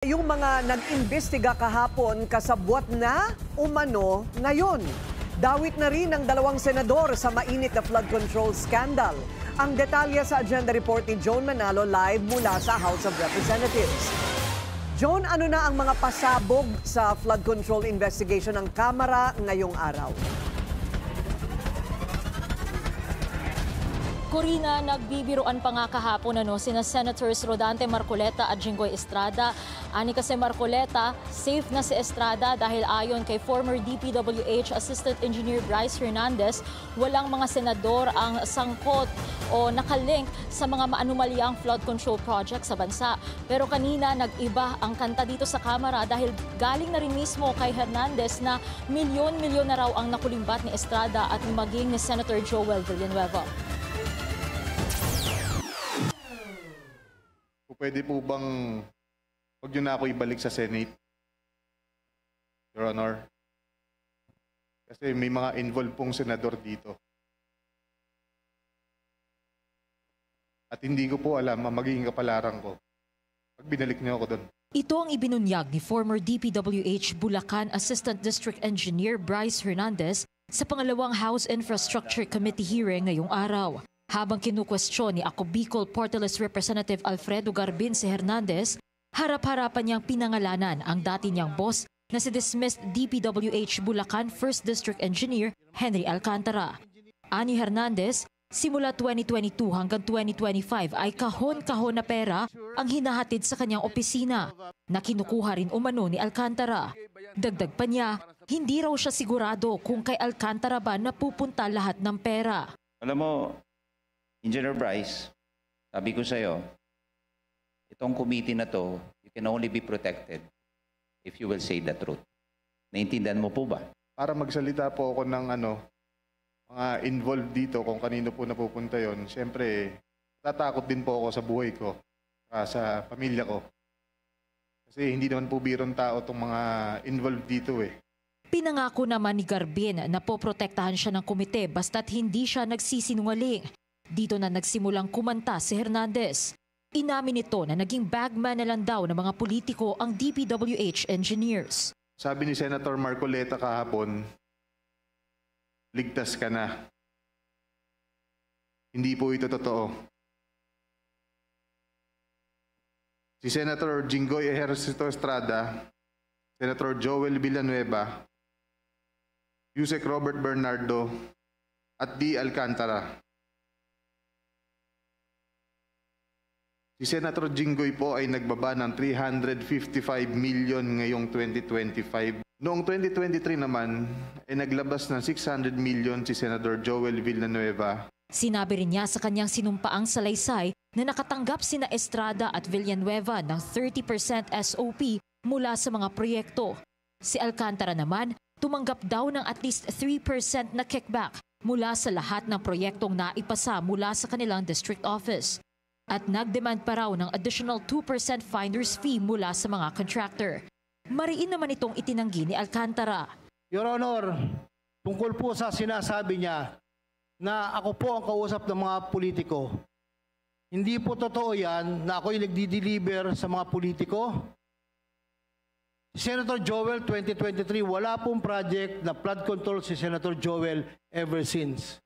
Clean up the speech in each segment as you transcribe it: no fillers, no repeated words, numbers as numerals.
Yung mga nag-imbestiga kahapon kasabwat na umano ngayon. Dawit na rin ang dalawang senador sa mainit na flood control scandal. Ang detalye sa agenda report ni Joan Manalo live mula sa House of Representatives. Joan, ano na ang mga pasabog sa flood control investigation ng Kamara ngayong araw? Corina, nagbibiruan pa nga kahapon sina Senators Rodante Marcoleta at Jinggoy Estrada. Ani kasi Marcoleta, safe na si Estrada dahil ayon kay former DPWH Assistant Engineer Bryce Hernandez, walang mga senador ang sangkot o nakalink sa mga maanumalyang flood control project sa bansa. Pero kanina nag-iba ang kanta dito sa Kamara dahil galing na rin mismo kay Hernandez na milyon-milyon na raw ang nakulimbat ni Estrada at maging ni Senator Joel Villanueva. Pwede po bang huwag nyo na ako ibalik sa Senate, Your Honor? Kasi may mga involved pong senador dito. At hindi ko po alam ang magiging kapalaran ko pag binalik nyo ako doon. Ito ang ibinunyag ni former DPWH Bulacan Assistant District Engineer Bryce Hernandez sa pangalawang House Infrastructure Committee hearing ngayong araw. Habang kinukwestiyon ni Ako Bicol Portales Representative Alfredo Garbin si Hernandez, harap-harapan niyang pinangalanan ang dati niyang boss na si dismissed DPWH Bulacan 1st District Engineer Henry Alcantara. Ani Hernandez, simula 2022 hanggang 2025 ay kahon-kahon na pera ang hinahatid sa kanyang opisina na kinukuha rin umano ni Alcantara. Dagdag pa niya, hindi raw siya sigurado kung kay Alcantara ba napupunta lahat ng pera. Alam mo, Engineer Bryce, sabi ko sa'yo, itong committee na to, you can only be protected if you will say the truth. Naintindihan mo po ba? Para magsalita po ako ng mga involved dito kung kanino po napupunta yon, siyempre, tatakot din po ako sa buhay ko, sa pamilya ko. Kasi hindi naman po birong tao itong mga involved dito eh. Pinangako naman ni Garbin na poprotektahan siya ng komite basta't hindi siya nagsisinungaling. Dito na nagsimulang kumanta si Hernandez. Inamin nito na naging bagman na lang daw ng mga politiko ang DPWH engineers. Sabi ni Senator Marcoleta kahapon, ligtas ka na. Hindi po ito totoo. Si Senator Jinggoy Estrada, Senator Joel Villanueva, Yusek Robert Bernardo, at D. Alcantara. Si Senator Jinggoy po ay nagbaba ng 355 million ngayong 2025. Noong 2023 naman, ay naglabas ng 600 million si Senator Joel Villanueva. Sinabi rin niya sa kanyang sinumpaang salaysay na nakatanggap sina Estrada at Villanueva ng 30% SOP mula sa mga proyekto. Si Alcantara naman, tumanggap daw ng at least 3% na kickback mula sa lahat ng proyektong naipasa mula sa kanilang district office. At nagdemand pa raw ng additional 2% finder's fee mula sa mga contractor. Mariin naman itong itinanggi ni Alcantara. Your Honor, tungkol po sa sinasabi niya na ako po ang kausap ng mga politiko. Hindi po totoo yan na ako yung nagdi-deliver sa mga politiko. Senator Joel 2023, wala pong project na flood control si Senator Joel ever since.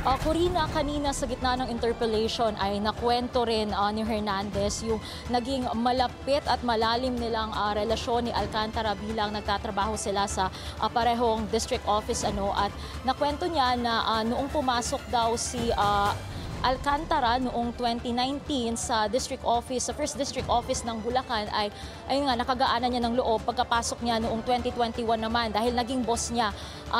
Corina, kanina sa gitna ng interpellation ay nakwento rin ni Hernandez yung naging malapit at malalim nilang relasyon ni Alcantara bilang nagtatrabaho sila sa parehong district office at nakwento niya na noong pumasok daw si Alcantara noong 2019 sa district office, sa first district office ng Bulacan ay ayun nga nakagaanan niya ng loob pagkapasok niya noong 2021 naman dahil naging boss niya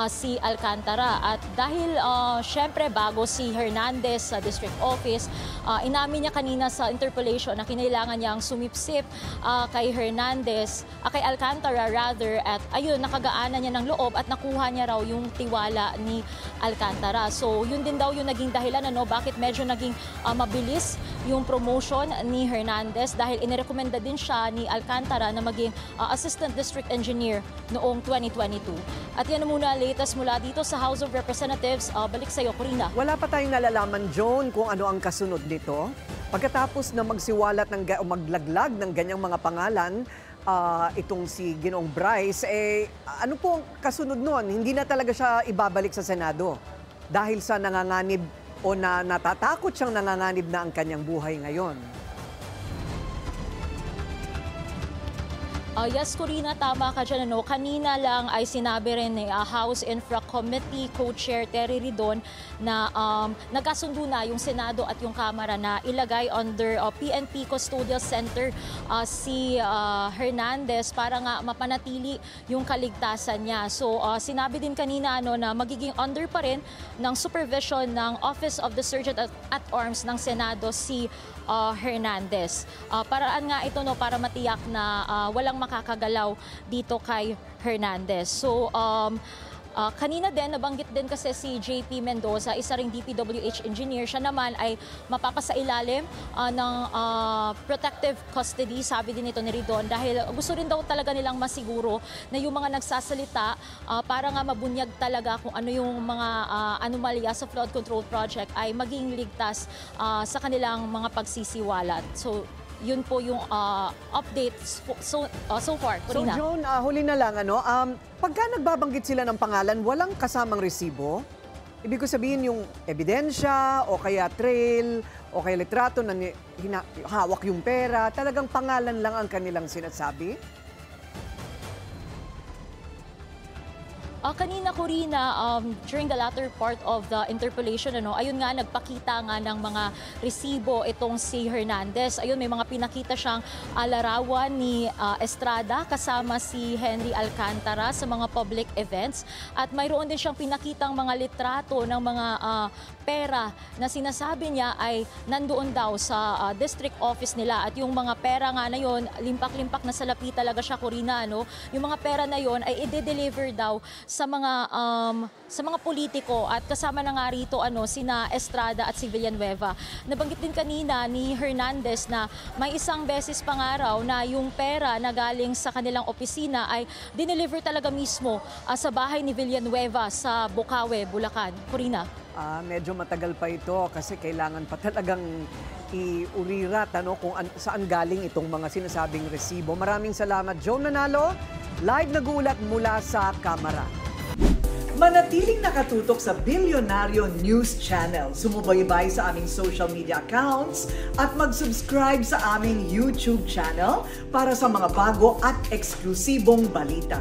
si Alcantara. At dahil syempre bago si Hernandez sa district office, inamin niya kanina sa interpellation na kinailangan niyang sumipsip kay Hernandez, kay Alcantara rather, at ayun nakagaanan niya ng loob at nakuha niya raw yung tiwala ni Alcantara. So yun din daw yung naging dahilan bakit medyo naging mabilis yung promotion ni Hernandez dahil inirekomenda din siya ni Alcantara na maging Assistant District Engineer noong 2022. At yan na muna latest mula dito sa House of Representatives. Balik sa iyo, Corina. Wala pa tayong nalalaman, Joan, kung ano ang kasunod nito. Pagkatapos na magsiwalat o maglaglag ng ganyang mga pangalan, itong si Ginoong Bryce, ano po ang kasunod nun? Hindi na talaga siya ibabalik sa Senado dahil sa nanganganib o natatakot siyang nanganganib na ang kanyang buhay ngayon. Yes, Corina, tama ka dyan. Kanina lang ay sinabi rin ni House Infra Committee Co-Chair Terry Ridon na nagkasundo na yung Senado at yung Kamara na ilagay under PNP Custodial Center si Hernandez para nga mapanatili yung kaligtasan niya. So sinabi din kanina na magiging under pa rin ng supervision ng Office of the Sergeant at Arms ng Senado si Hernandez. Paraan nga ito para matiyak na walang makakagalaw dito kay Hernandez. So kanina din, nabanggit din kasi si JP Mendoza, isa ring DPWH engineer. Siya naman ay mapapasailalim ng protective custody, sabi din ito ni Ridon, dahil gusto rin daw talaga nilang masiguro na yung mga nagsasalita para nga mabunyag talaga kung ano yung mga anomalya sa flood control project ay maging ligtas sa kanilang mga pagsisiwalat. So, yun po yung updates so far. Corina. So Joan, huli na lang, pagka nagbabanggit sila ng pangalan, walang kasamang resibo? Ibig ko sabihin yung ebidensya o kaya trail o kaya litrato na hawak yung pera, talagang pangalan lang ang kanilang sinasabi? Kanina, Corina, during the latter part of the interpellation, ayun nga, nagpakita nga ng mga resibo itong si Hernandez. Ayun, may mga pinakita siyang larawan ni Estrada kasama si Henry Alcantara sa mga public events. At mayroon din siyang pinakitang mga litrato ng mga pera na sinasabi niya ay nandoon daw sa district office nila. At yung mga pera nga na yun, limpak-limpak na salapi talaga siya, Corina. Yung mga pera na yun ay i-deliver daw sa mga politiko at kasama na nga rito sina Estrada at si Villanueva. Nabanggit din kanina ni Hernandez na may isang beses pa nga raw na yung pera na galing sa kanilang opisina ay dineliver talaga mismo sa bahay ni Villanueva sa Bocaue, Bulacan. Corina. Medyo matagal pa ito kasi kailangan pa talagang iurirat kung saan galing itong mga sinasabing resibo. Maraming salamat, Joan Manalo. Live nag-uulat mula sa Kamara. Manatiling nakatutok sa Bilyonaryo News Channel. Sumubaybay sa aming social media accounts at mag-subscribe sa aming YouTube channel para sa mga bago at eksklusibong balita.